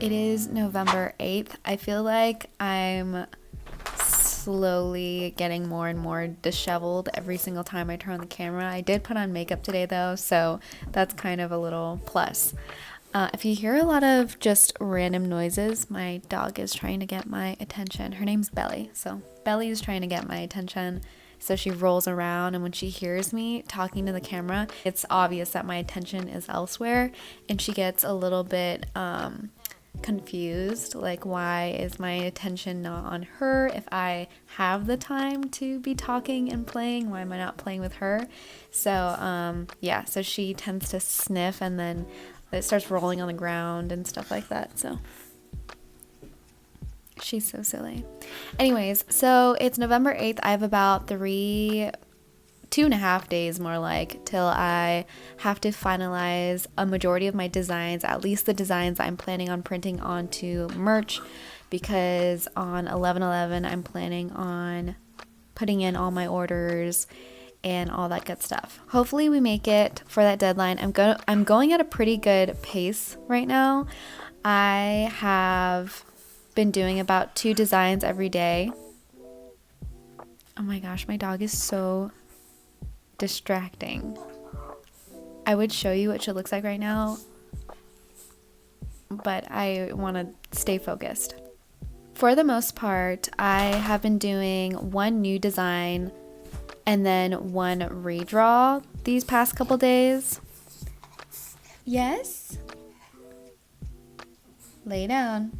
It is November 8th. I feel like I'm slowly getting more and more disheveled every single time I turn on the camera. I did put on makeup today though, so that's kind of a little plus. If you hear a lot of just random noises, my dog is trying to get my attention. Her name's Belly, so Belly is trying to get my attention. So she rolls around, and when she hears me talking to the camera, it's obvious that my attention is elsewhere, and she gets a little bit confused, like, why is my attention not on her? If I have the time to be talking and playing, why am I not playing with her? So yeah, so she tends to sniff, and then it starts rolling on the ground and stuff like that. So she's so silly. Anyways, so it's November 8th. I have about 2.5 days more like till I have to finalize a majority of my designs, at least the designs I'm planning on printing onto merch, because on 11/11 I'm planning on putting in all my orders and all that good stuff. Hopefully we make it for that deadline. I'm going at a pretty good pace right now. I have been doing about 2 designs every day. Oh my gosh, my dog is so distracting. I would show you what she looks like right now, but I want to stay focused. For the most part, I have been doing 1 new design and then 1 redraw these past couple days. Yes? Lay down.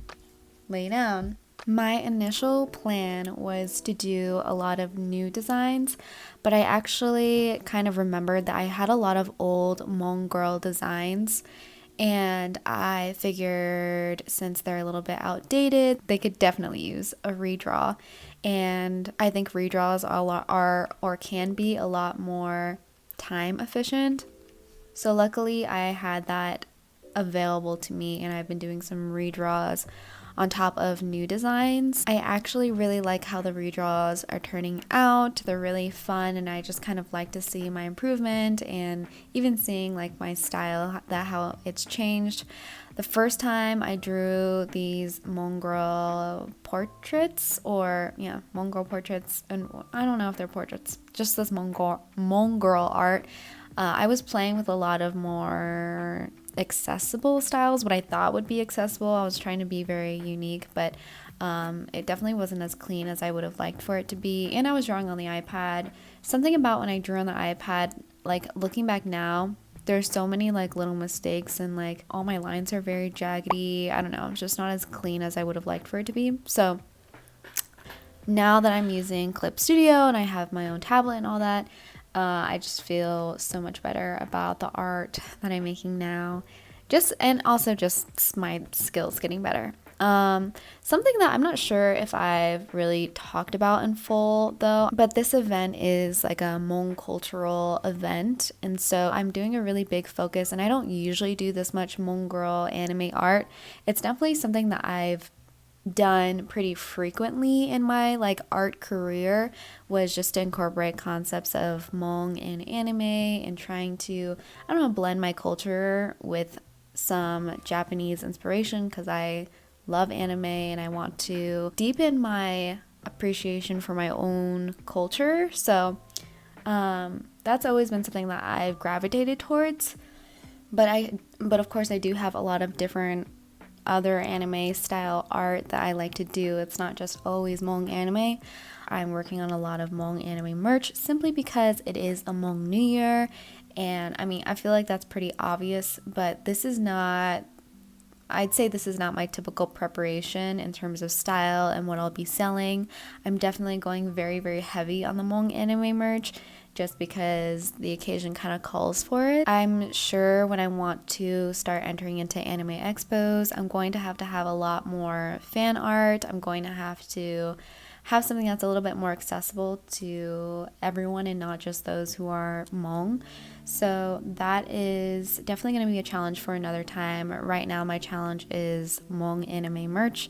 Lay down. My initial plan was to do a lot of new designs, but I actually kind of remembered that I had a lot of old Hmong girl designs, and I figured since they're a little bit outdated, they could definitely use a redraw. And I think redraws are or can be a lot more time efficient. So luckily I had that available to me, and I've been doing some redraws on top of new designs. I actually really like how the redraws are turning out. They're really fun, and I just kind of like to see my improvement and even seeing like my style, how it's changed. The first time I drew these Mongol portraits, and I don't know if they're portraits, just this Mongol art. I was playing with a lot of more accessible styles, what I thought would be accessible. I was trying to be very unique, but it definitely wasn't as clean as I would have liked for it to be. And I was drawing on the iPad. Something about when I drew on the iPad, like looking back now, there's so many like little mistakes, and like all my lines are very jaggedy. I don't know, it's just not as clean as I would have liked for it to be. So now that I'm using Clip Studio and I have my own tablet and all that, I just feel so much better about the art that I'm making now. And also just my skills getting better. Something that I'm not sure if I've really talked about in full though, but this event is like a Hmong cultural event, and so I'm doing a really big focus, and I don't usually do this much Hmong girl anime art. It's definitely something that I've done pretty frequently in my like art career, was just to incorporate concepts of Hmong in anime and trying to, I don't know, blend my culture with some Japanese inspiration, because I love anime and I want to deepen my appreciation for my own culture. So that's always been something that I've gravitated towards, but of course I do have a lot of different other anime style art that I like to do. It's not just always Hmong anime. I'm working on a lot of Hmong anime merch simply because it is a Hmong New Year, and I mean, I feel like that's pretty obvious, but I'd say this is not my typical preparation in terms of style and what I'll be selling. I'm definitely going very, very heavy on the Hmong anime merch, just because the occasion kind of calls for it. I'm sure when I want to start entering into anime expos, I'm going to have a lot more fan art. I'm going to have to have something that's a little bit more accessible to everyone and not just those who are Hmong. So that is definitely going to be a challenge for another time. Right now my challenge is Hmong anime merch.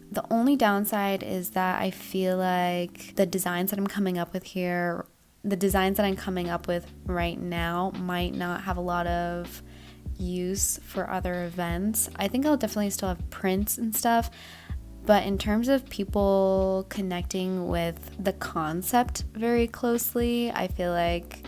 The only downside is that I feel like the designs that I'm coming up with right now might not have a lot of use for other events. I think I'll definitely still have prints and stuff, but in terms of people connecting with the concept very closely, I feel like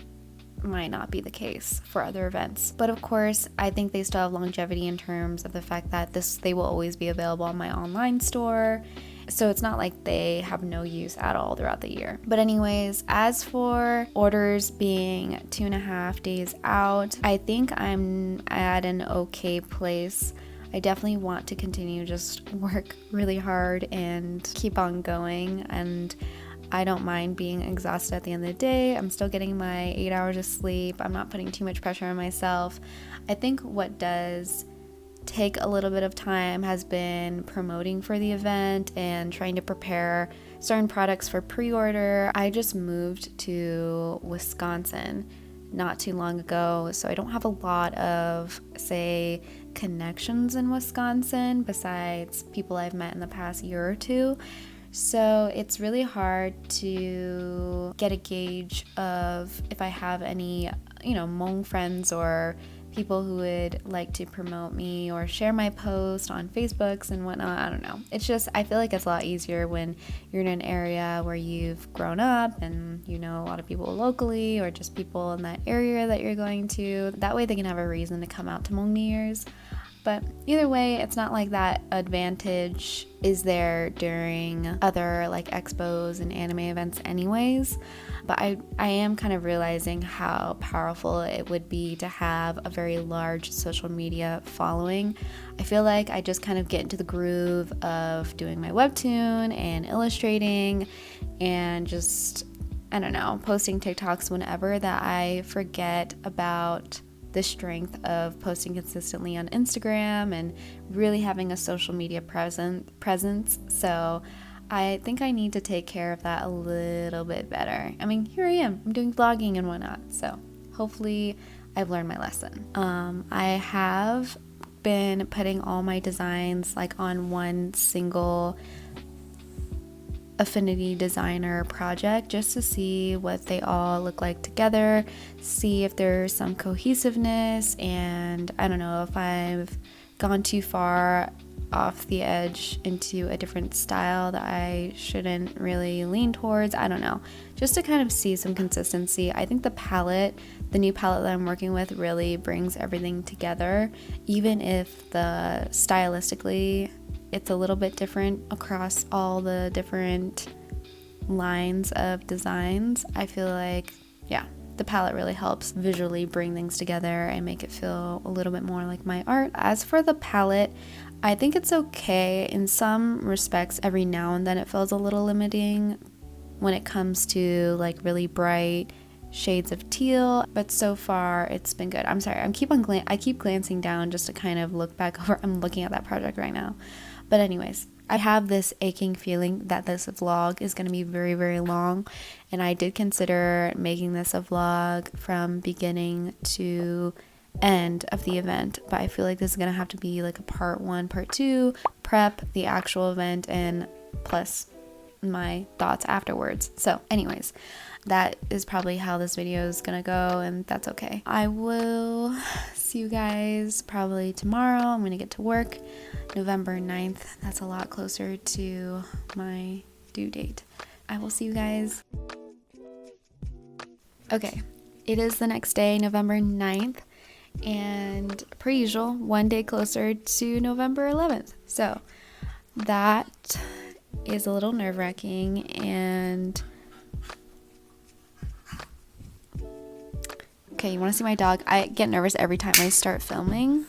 might not be the case for other events. But of course, I think they still have longevity in terms of the fact that they will always be available on my online store. So it's not like they have no use at all throughout the year. But anyways, as for orders being 2.5 days out, I think I'm at an okay place. I definitely want to continue just work really hard and keep on going, and I don't mind being exhausted at the end of the day. I'm still getting my 8 hours of sleep. I'm not putting too much pressure on myself. I think what does take a little bit of time has been promoting for the event and trying to prepare certain products for pre-order. I just moved to Wisconsin not too long ago, so I don't have a lot of, say, connections in Wisconsin besides people I've met in the past year or two. So it's really hard to get a gauge of if I have any, Hmong friends or people who would like to promote me or share my post on Facebooks and whatnot. I don't know. It's just, I feel like it's a lot easier when you're in an area where you've grown up and you know a lot of people locally or just people in that area that you're going to. That way they can have a reason to come out to Hmong New Year's. But either way, it's not like that advantage is there during other like expos and anime events anyways. But I am kind of realizing how powerful it would be to have a very large social media following. I feel like I just kind of get into the groove of doing my Webtoon and illustrating and just, I don't know, posting TikToks whenever that I forget about the strength of posting consistently on Instagram and really having a social media presence. So I think I need to take care of that a little bit better. I mean, here I am. I'm doing vlogging and whatnot. So hopefully I've learned my lesson. I have been putting all my designs like on one single Affinity Designer project just to see what they all look like together, see if there's some cohesiveness, and I don't know if I've gone too far off the edge into a different style that I shouldn't really lean towards. I don't know, just to kind of see some consistency. I think the new palette that I'm working with really brings everything together, even if stylistically it's a little bit different across all the different lines of designs. I feel like, the palette really helps visually bring things together and make it feel a little bit more like my art. As for the palette, I think it's okay. In some respects, every now and then it feels a little limiting when it comes to like really bright shades of teal, but so far it's been good. I'm sorry, I keep glancing down just to kind of look back over. I'm looking at that project right now. But anyways, I have this aching feeling that this vlog is going to be very, very long, and I did consider making this a vlog from beginning to end of the event, but I feel like this is going to have to be like a part 1, part 2, prep, the actual event, and plus my thoughts afterwards. So anyways, that is probably how this video is gonna go, and that's okay. I will see you guys probably tomorrow. I'm gonna get to work November 9th. That's a lot closer to my due date. I will see you guys. Okay, it is the next day, November 9th, and per usual, one day closer to November 11th. So that is a little nerve-wracking, and okay, you want to see my dog? I get nervous every time I start filming.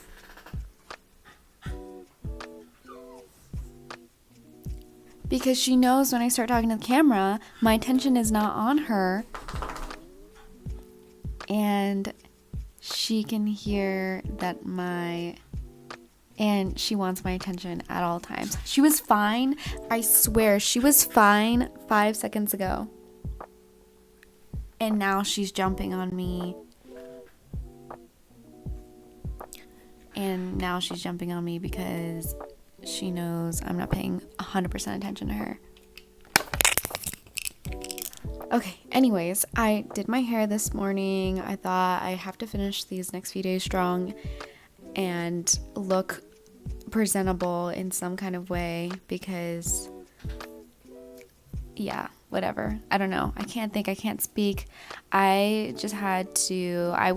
Because she knows when I start talking to the camera, my attention is not on her. And she can hear that and she wants my attention at all times. She was fine. I swear, she was fine 5 seconds ago. And now she's jumping on me. And now she's jumping on me because she knows I'm not paying 100% attention to her. Okay, anyways, I did my hair this morning. I thought I have to finish these next few days strong. and look presentable in some kind of way, because yeah, whatever. I don't know. I can't speak. I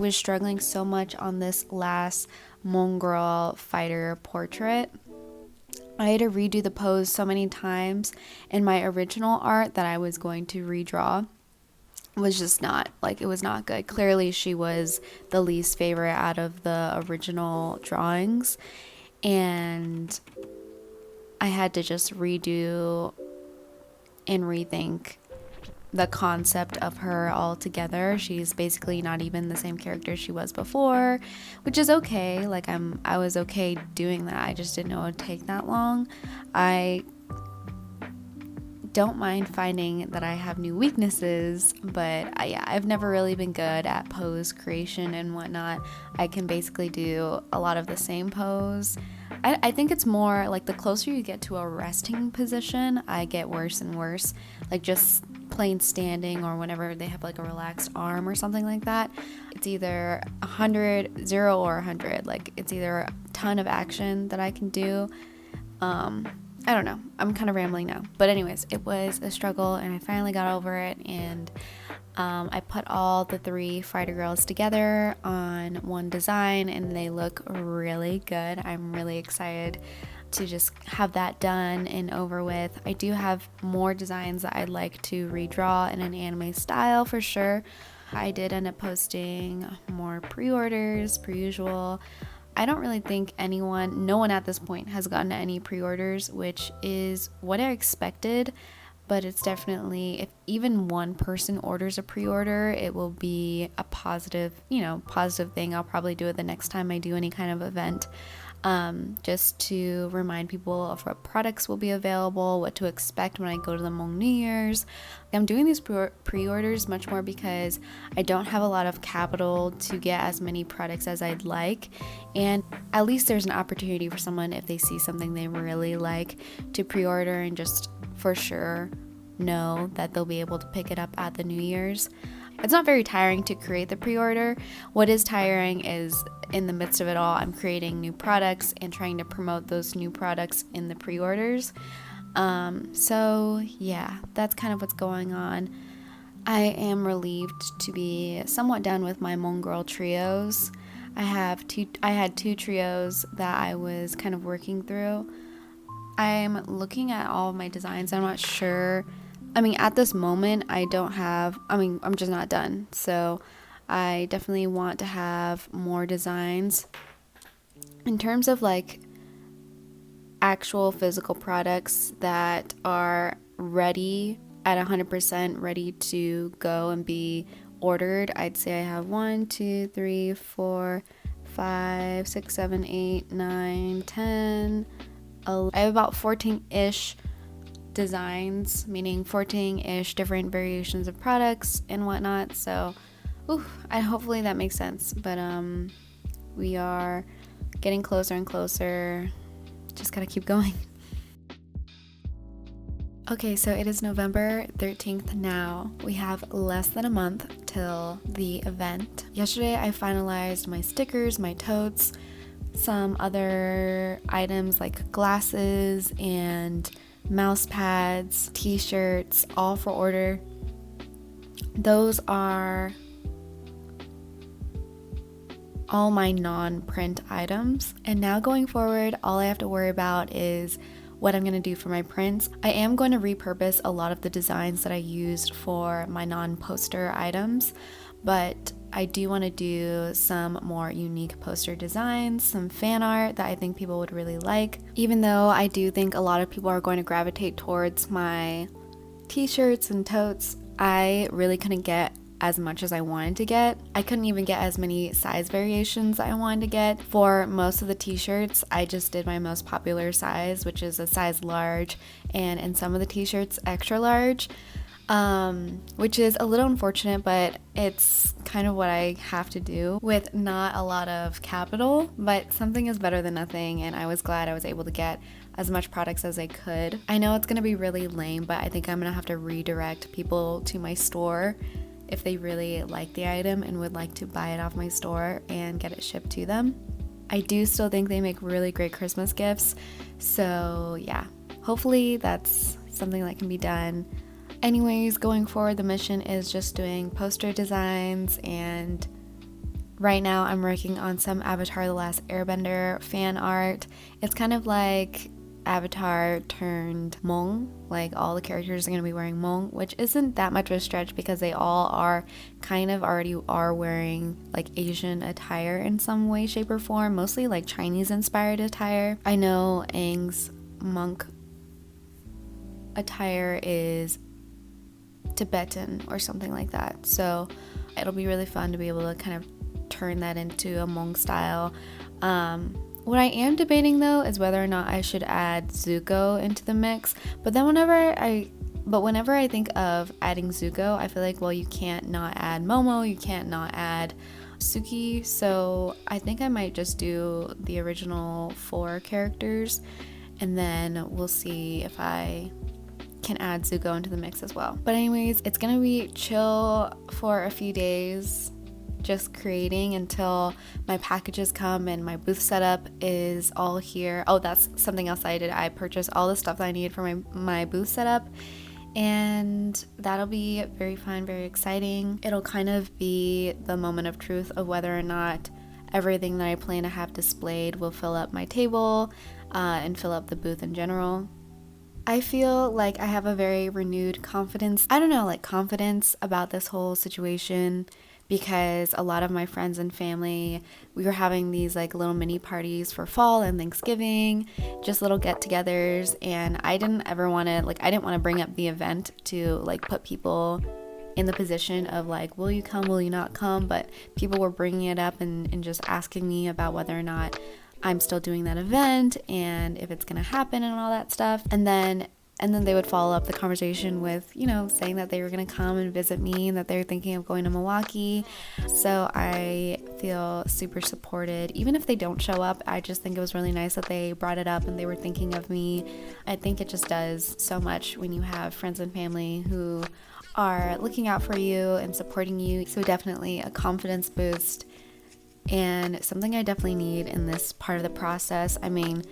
was struggling so much on this last Hmong girl fighter portrait. I had to redo the pose so many times, and my original art that I was going to redraw was just not, like, it was not good. Clearly she was the least favorite out of the original drawings, and I had to just redo and rethink the concept of her altogether. She's basically not even the same character she was before, which is okay. Like, I was okay doing that. I just didn't know it would take that long. I don't mind finding that I have new weaknesses, but I've never really been good at pose creation and whatnot. I can basically do a lot of the same pose. I think it's more like the closer you get to a resting position, I get worse and worse. Like just plain standing, or whenever they have like a relaxed arm or something like that, it's either 100, 0 or 100. Like it's either a ton of action that I can do. I don't know. I'm kind of rambling now. But anyways, it was a struggle and I finally got over it, and I put all the 3 fighter girls together on one design and they look really good. I'm really excited to just have that done and over with. I do have more designs that I'd like to redraw in an anime style for sure. I did end up posting more pre-orders per usual. I don't really think no one at this point has gotten any pre-orders, which is what I expected, but it's definitely, if even one person orders a pre-order, it will be a positive thing. I'll probably do it the next time I do any kind of event, just to remind people of what products will be available, what to expect when I go to the MKE New Year's. I'm doing these pre-orders much more because I don't have a lot of capital to get as many products as I'd like, and at least there's an opportunity for someone, if they see something they really like, to pre-order and just for sure know that they'll be able to pick it up at the New Year's. It's not very tiring to create the pre-order. What is tiring is in the midst of it all, I'm creating new products and trying to promote those new products in the pre-orders. So yeah, that's kind of what's going on. I am relieved to be somewhat done with my Hmong girl trios. I had 2 trios that I was kind of working through. I'm looking at all of my designs. I'm not sure. At this moment, I'm just not done. So I definitely want to have more designs. In terms of like actual physical products that are ready at 100% ready to go and be ordered, I'd say I have 1, 2, 3, 4, 5, 6, 7, 8, 9, 10, 11. I have about 14-ish designs, meaning 14-ish different variations of products and whatnot. So hopefully that makes sense, but we are getting closer and closer. Just gotta keep going. Okay, so it is November 13th now. We have less than a month till the event. Yesterday I finalized my stickers, my totes, some other items like glasses and mouse pads, t-shirts, all for order. Those are all my non-print items. And now going forward, all I have to worry about is what I'm going to do for my prints. I am going to repurpose a lot of the designs that I used for my non-poster items, but I do want to do some more unique poster designs, some fan art that I think people would really like. Even though I do think a lot of people are going to gravitate towards my t-shirts and totes, I really couldn't get as much as I wanted to get. I couldn't even get as many size variations I wanted to get. For most of the t-shirts, I just did my most popular size, which is a size large, and in some of the t-shirts, extra large. Which is a little unfortunate, but it's kind of what I have to do with not a lot of capital, but something is better than nothing, and I was glad I was able to get as much products as I could. I know it's going to be really lame, but I think I'm going to have to redirect people to my store if they really like the item and would like to buy it off my store and get it shipped to them. I do still think they make really great Christmas gifts. So yeah, hopefully that's something that can be done. Anyways, going forward, the mission is just doing poster designs, and right now I'm working on some Avatar The Last Airbender fan art. It's kind of like Avatar turned Hmong, like all the characters are going to be wearing Hmong, which isn't that much of a stretch because they all are kind of already are wearing like Asian attire in some way, shape, or form, mostly like Chinese inspired attire. I know Aang's monk attire is Tibetan or something like that, so it'll be really fun to be able to kind of turn that into a Hmong style. What I am debating though is whether or not I should add Zuko into the mix, but then whenever I think of adding Zuko, I feel like, well, you can't not add Momo, you can't not add Suki, so I think I might just do the original 4 characters, and then we'll see if I can add Zuko into the mix as well. But anyways, it's gonna be chill for a few days, just creating until my packages come and my booth setup is all here. Oh, that's something else I did. I purchased all the stuff that I needed for my booth setup, and that'll be very fun, very exciting. It'll kind of be the moment of truth of whether or not everything that I plan to have displayed will fill up my table and fill up the booth in general. I feel like I have a very renewed confidence. I don't know, like confidence about this whole situation, because a lot of my friends and family, we were having these like little mini parties for fall and Thanksgiving, just little get-togethers, and I didn't want to bring up the event to like put people in the position of like, will you come, will you not come? But people were bringing it up and just asking me about whether or not I'm still doing that event and if it's gonna happen and all that stuff. And then they would follow up the conversation with, saying that they were gonna come and visit me and that they were thinking of going to Milwaukee. So I feel super supported. Even if they don't show up, I just think it was really nice that they brought it up and they were thinking of me. I think it just does so much when you have friends and family who are looking out for you and supporting you. So definitely a confidence boost, and something I definitely need in this part of the process. I mean,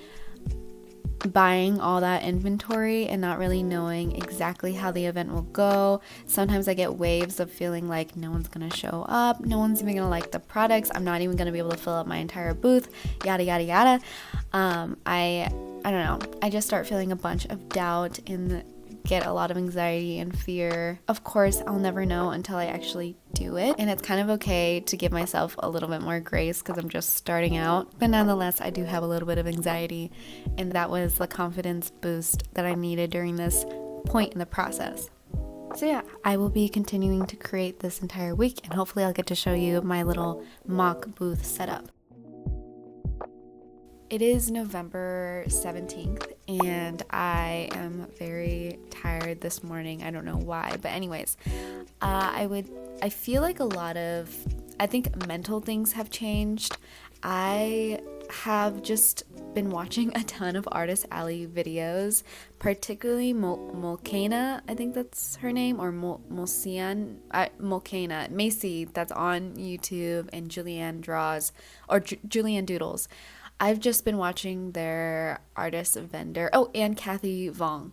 buying all that inventory and not really knowing exactly how the event will go. Sometimes I get waves of feeling like no one's gonna show up, no one's even gonna like the products, I'm not even gonna be able to fill up my entire booth, yada yada yada. I don't know, I just start feeling a bunch of doubt and get a lot of anxiety and fear. Of course, I'll never know until I actually do it, and it's kind of okay to give myself a little bit more grace because I'm just starting out, but nonetheless I do have a little bit of anxiety, and that was the confidence boost that I needed during this point in the process. So yeah, I will be continuing to create this entire week, and hopefully I'll get to show you my little mock booth setup. It is November 17th and I am very tired this morning. I don't know why, but anyways, I feel like I think mental things have changed. I have just been watching a ton of Artist Alley videos, particularly Molkana, I think that's her name, or Molkana, Macy, that's on YouTube, and Julianne Draws, or Julianne Doodles. I've just been watching their artist vendor. Oh, and Kathy Vong.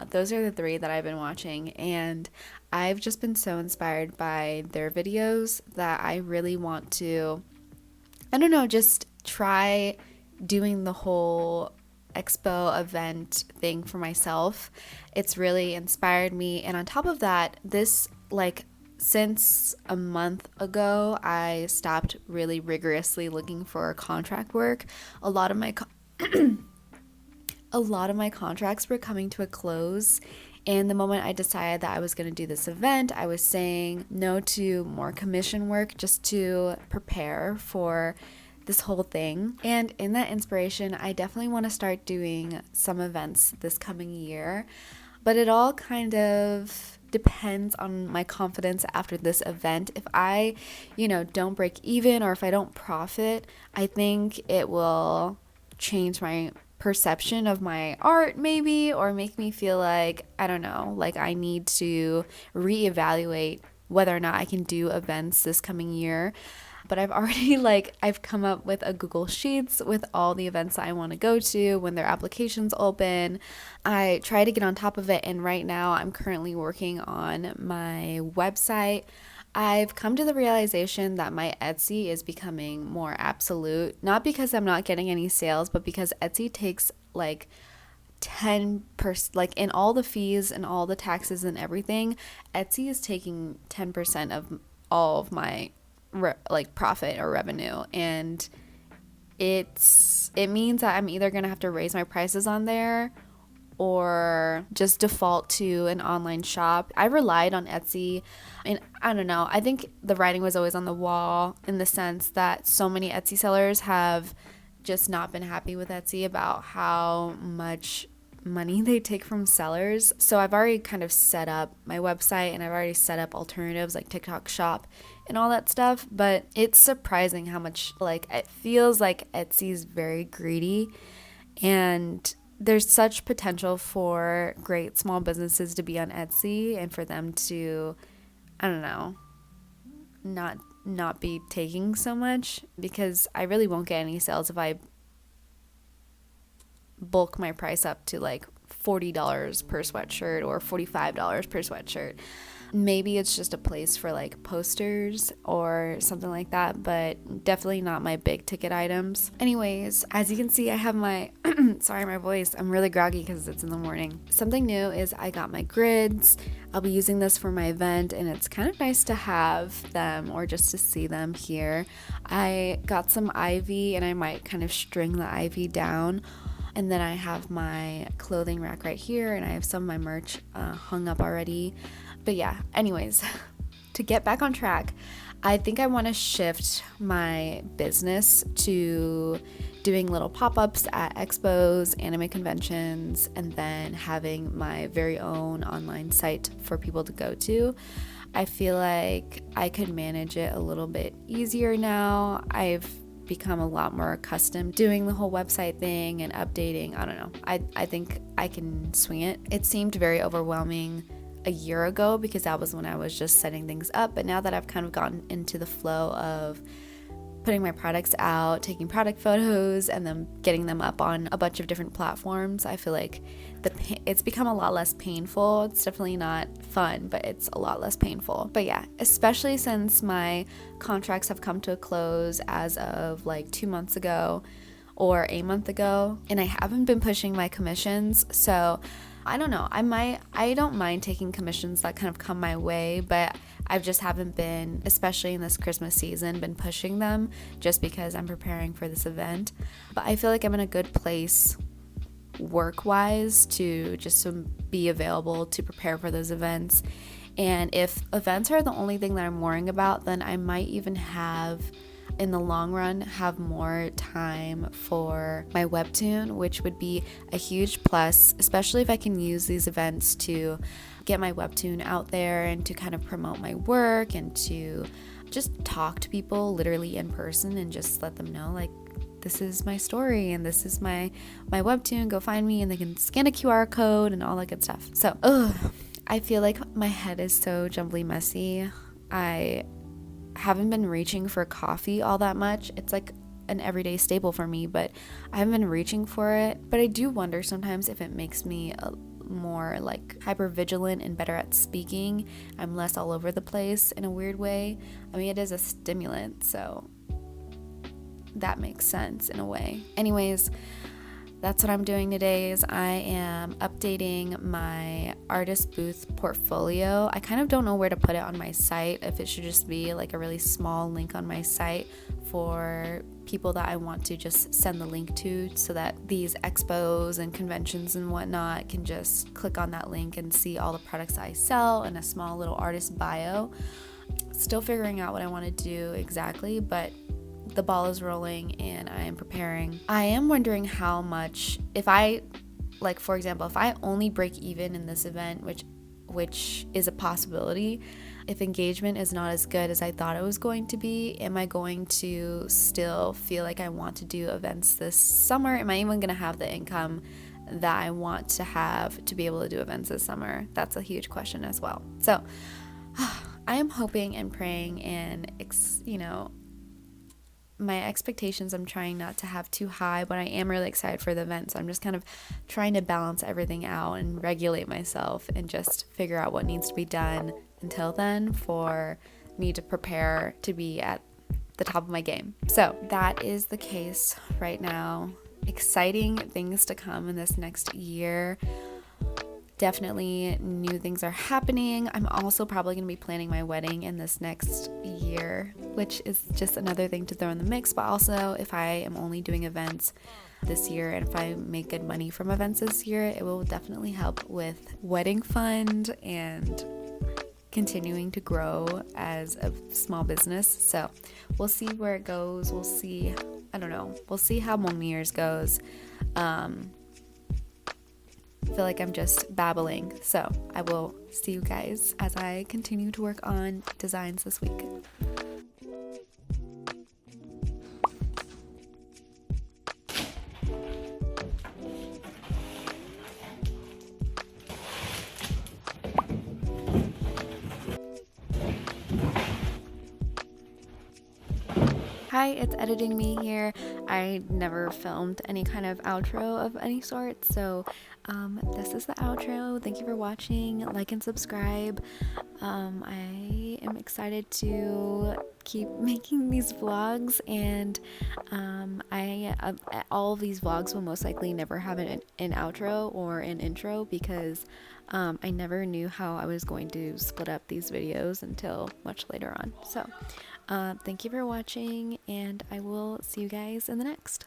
Those are the 3 that I've been watching, and I've just been so inspired by their videos that I really want to, I don't know, just try doing the whole expo event thing for myself. It's really inspired me, and on top of that, since a month ago, I stopped really rigorously looking for contract work. A lot of my contracts were coming to a close, and the moment I decided that I was going to do this event, I was saying no to more commission work just to prepare for this whole thing. And in that inspiration, I definitely want to start doing some events this coming year, but it all kind of depends on my confidence after this event. If I, don't break even, or if I don't profit, I think it will change my perception of my art maybe, or make me feel like, I don't know, like I need to reevaluate whether or not I can do events this coming year. But I've already I've come up with a Google Sheets with all the events that I want to go to when their applications open. I try to get on top of it, and right now I'm currently working on my website. I've come to the realization that my Etsy is becoming more absolute, not because I'm not getting any sales, but because Etsy takes 10%, in all the fees and all the taxes and everything, Etsy is taking 10% of all of my profit or revenue, and it means that I'm either gonna have to raise my prices on there or just default to an online shop. I relied on Etsy, and I don't know, I think the writing was always on the wall in the sense that so many Etsy sellers have just not been happy with Etsy about how much money they take from sellers. So I've already kind of set up my website, and I've already set up alternatives like TikTok Shop and all that stuff, but it's surprising how much it feels like Etsy's very greedy, and there's such potential for great small businesses to be on Etsy and for them to, I don't know, not be taking so much, because I really won't get any sales if I bulk my price up to $40 per sweatshirt or $45 per sweatshirt. Maybe it's just a place for posters or something like that, but definitely not my big ticket items. Anyways, as you can see, I have my sorry, my voice, I'm really groggy because it's in the morning. Something new is I got my grids. I'll be using this for my event, and it's kind of nice to have them or just to see them here. I got some ivy, and I might kind of string the ivy down. And then I have my clothing rack right here, and I have some of my merch hung up already. But yeah, anyways, to get back on track, I think I want to shift my business to doing little pop-ups at expos, anime conventions, and then having my very own online site for people to go to. I feel like I could manage it a little bit easier now. I've become a lot more accustomed doing the whole website thing and updating. I don't know. I think I can swing it. It seemed very overwhelming a year ago because that was when I was just setting things up, but now that I've kind of gotten into the flow of putting my products out, taking product photos, and then getting them up on a bunch of different platforms, I feel like it's become a lot less painful. It's definitely not fun, but it's a lot less painful. But yeah, especially since my contracts have come to a close as of 2 months ago or a month ago, and I haven't been pushing my commissions, so I don't know. I don't mind taking commissions that kind of come my way, but I just haven't been, especially in this Christmas season, been pushing them just because I'm preparing for this event. But I feel like I'm in a good place work-wise to just be available to prepare for those events. And if events are the only thing that I'm worrying about, then I might even in the long run, have more time for my Webtoon, which would be a huge plus, especially if I can use these events to get my Webtoon out there and to kind of promote my work and to just talk to people literally in person and just let them know this is my story and this is my Webtoon, go find me, and they can scan a QR code and all that good stuff. So I feel like my head is so jumbly messy. I haven't been reaching for coffee all that much. It's an everyday staple for me, but I haven't been reaching for it. But I do wonder sometimes if it makes me more hyper vigilant and better at speaking. I'm less all over the place in a weird way. I mean, it is a stimulant, so that makes sense in a way. Anyways, that's what I'm doing today is I am updating my artist booth portfolio. I kind of don't know where to put it on my site, if it should just be a really small link on my site for people that I want to just send the link to, so that these expos and conventions and whatnot can just click on that link and see all the products I sell and a small little artist bio. Still figuring out what I want to do exactly, but the ball is rolling and I am preparing. I am wondering how much, if I, for example, if I only break even in this event, which is a possibility, if engagement is not as good as I thought it was going to be, am I going to still feel like I want to do events this summer? Am I even going to have the income that I want to have to be able to do events this summer? That's a huge question as well. So I am hoping and praying and, my expectations I'm trying not to have too high, but I am really excited for the event. So I'm just kind of trying to balance everything out and regulate myself and just figure out what needs to be done until then for me to prepare to be at the top of my game. So that is the case right now. Exciting things to come in this next year. Definitely new things are happening. I'm also probably going to be planning my wedding in this next year, which is just another thing to throw in the mix. But also, if I am only doing events this year and if I make good money from events this year, it will definitely help with wedding fund and continuing to grow as a small business. So we'll see where it goes. We'll see. I don't know. We'll see how hmong New Year's goes. I feel like I'm just babbling, so I will see you guys as I continue to work on designs this week. Hi, it's editing me here. I never filmed any kind of outro of any sort, so this is the outro. Thank you for watching. Like and subscribe. I am excited to keep making these vlogs, and all of these vlogs will most likely never have an outro or an intro because I never knew how I was going to split up these videos until much later on. So thank you for watching, and I will see you guys in the next.